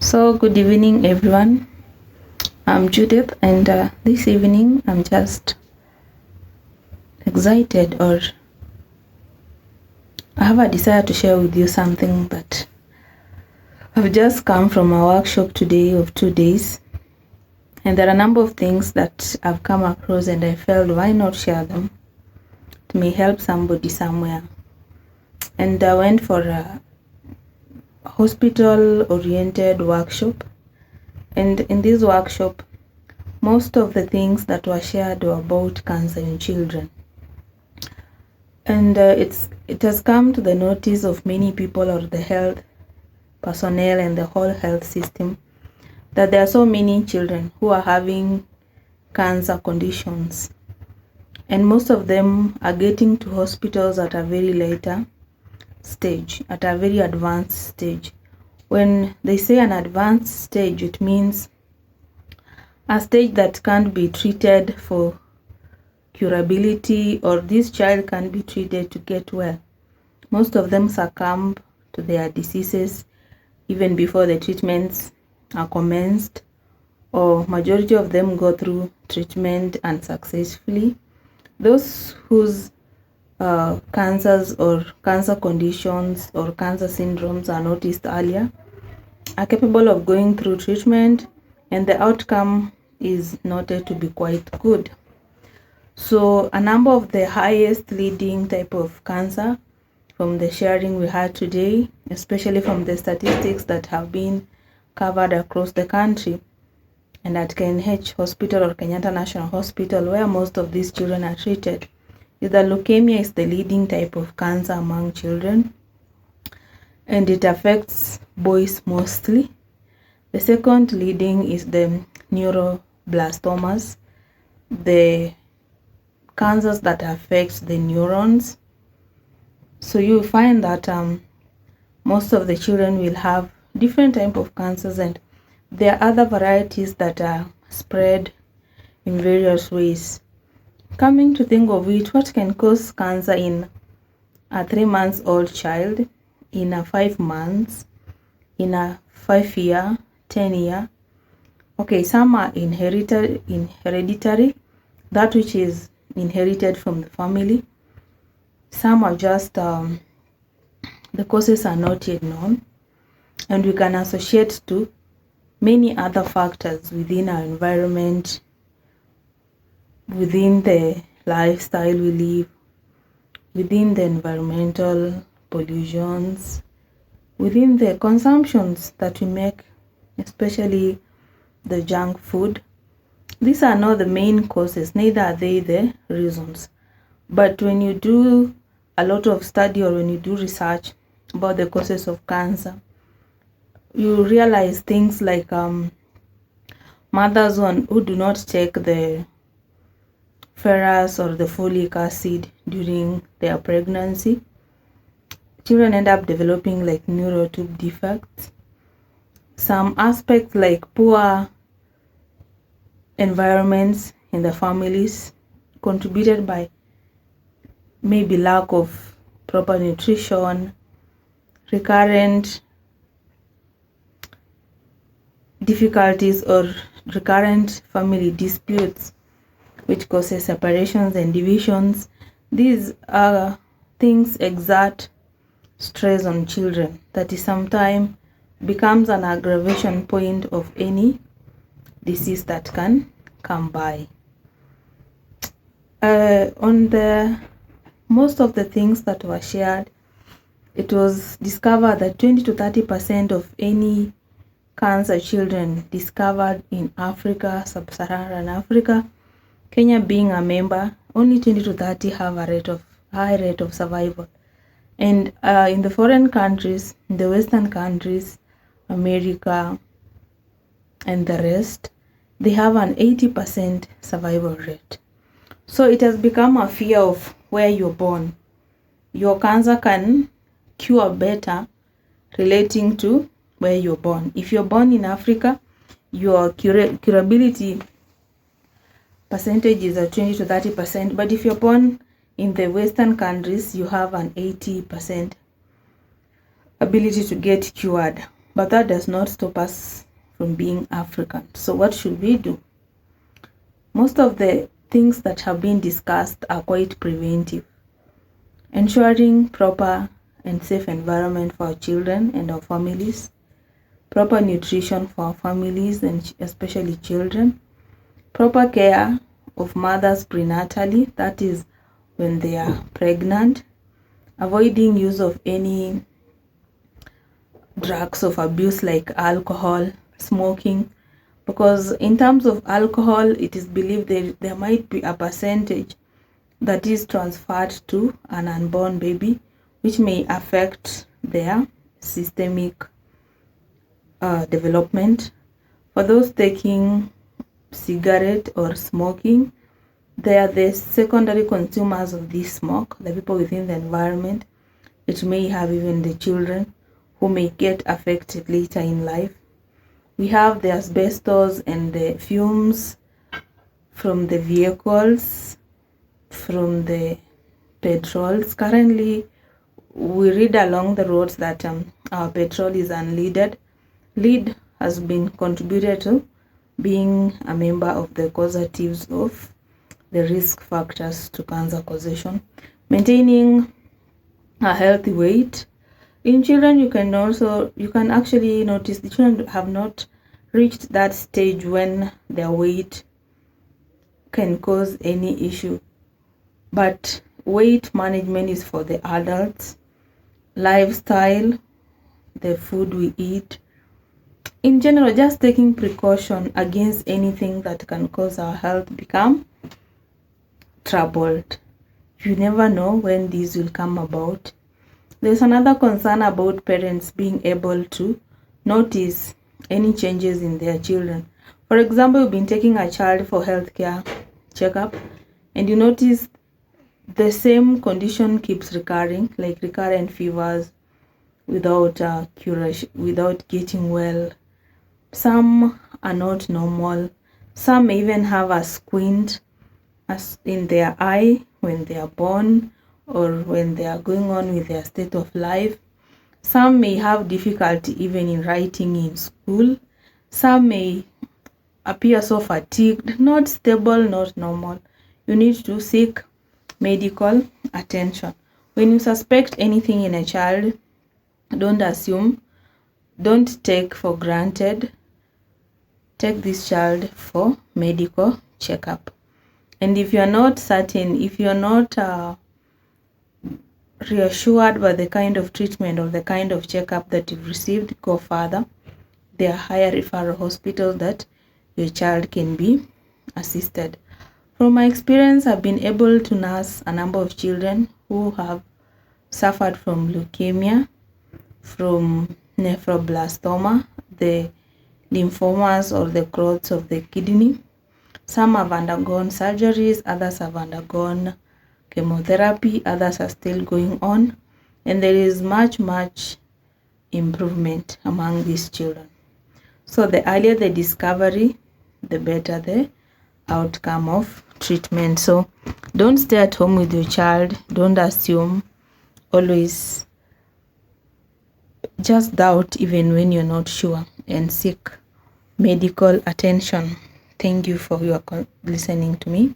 So, good evening, everyone. I'm Judith, and this evening I'm just excited, or I have a desire to share with you something that I've just come from a workshop today of 2 days, and there are a number of things that I've come across, and I felt why not share them? It may help somebody somewhere. And I went for a hospital-oriented workshop, and in this workshop, most of the things that were shared were about cancer in children. And it has come to the notice of many people, or the health personnel and the whole health system, that there are so many children who are having cancer conditions, and most of them are getting to hospitals at a very later stage, at a very advanced stage. When they say an advanced stage, it means a stage that can't be treated for curability, or this child can be treated to get well. Most of them succumb to their diseases even before the treatments are commenced, or majority of them go through treatment unsuccessfully. Those whose cancers or cancer conditions or cancer syndromes are noticed earlier are capable of going through treatment, and the outcome is noted to be quite good. So a number of the highest leading type of cancer, from the sharing we had today, especially from the statistics that have been covered across the country, and at KNH Hospital or Kenyatta National Hospital, where most of these children are treated, is that leukemia is the leading type of cancer among children, and it affects boys mostly. The second leading is the neuroblastomas, the cancers that affect the neurons. So you find that most of the children will have different type of cancers, and there are other varieties that are spread in various ways. Coming to think of it, what can cause cancer in a 3-month-old child, in a 5 months, in a 5-year, 10-year? Okay, some are hereditary, that which is inherited from the family. Some are just the causes are not yet known, and we can associate to many other factors within our environment, within the lifestyle we live, within the environmental pollutions, within the consumptions that we make, especially the junk food. These are not the main causes, neither are they the reasons. But when you do a lot of study, or when you do research about the causes of cancer, you realize things like mothers who do not take the ferrous or the folic acid during their pregnancy. Children end up developing like neurotube defects. Some aspects like poor environments in the families, contributed by maybe lack of proper nutrition, recurrent difficulties, or recurrent family disputes, which causes separations and divisions. These are things exert stress on children that is sometimes becomes an aggravation point of any disease that can come by. On the most of the things that were shared, it was discovered that 20 to 30% of any cancer children discovered in Africa, sub-Saharan Africa, Kenya being a member, only 20 to 30 have a high rate of survival. And in the foreign countries, in the Western countries, America and the rest, they have an 80% survival rate. So it has become a fear of where you're born. Your cancer can cure better relating to where you're born. If you're born in Africa, your curability percentage is at 20 to 30%, but if you're born in the Western countries, you have an 80% ability to get cured. but that does not stop us from being African. So what should we do? Most of the things that have been discussed are quite preventive. Ensuring proper and safe environment for our children and our families, proper nutrition for our families and especially children, proper care of mothers prenatally, that is when they are pregnant, avoiding use of any drugs of abuse like alcohol, smoking, because in terms of alcohol, it is believed there might be a percentage that is transferred to an unborn baby, which may affect their systemic development. For those taking cigarette or smoking, they are the secondary consumers of this smoke, the people within the environment. It may have even the children who may get affected later in life. We have the asbestos and the fumes from the vehicles, from the petrols. Currently, we read along the roads that our petrol is unleaded. Lead has been contributed to being a member of the causatives of the risk factors to cancer causation. Maintaining a healthy weight. In children, you can actually notice the children have not reached that stage when their weight can cause any issue. But weight management is for the adults. Lifestyle, the food we eat. In general, just taking precaution against anything that can cause our health become troubled. You never know when these will come about. There's another concern about parents being able to notice any changes in their children. For example, you've been taking a child for healthcare checkup and you notice the same condition keeps recurring, like recurrent fevers without curation, without getting well. Some are not normal. Some may even have a squint as in their eye when they are born or when they are going on with their state of life. Some may have difficulty even in writing in school. Some may appear so fatigued, not stable, not normal. You need to seek medical attention. When you suspect anything in a child, don't assume, don't take for granted. Take this child for medical checkup. And if you're not certain, if you're not reassured by the kind of treatment or the kind of checkup that you've received, go further. There are higher referral hospitals that your child can be assisted. From my experience, I've been able to nurse a number of children who have suffered from leukemia, from nephroblastoma, the lymphomas or the growths of the kidney. Some have undergone surgeries, others have undergone chemotherapy, others are still going on, and there is much improvement among these children. So the earlier the discovery, the better the outcome of treatment. So don't stay at home with your child, don't assume, always just doubt even when you're not sure, and seek medical attention. Thank you for your listening to me.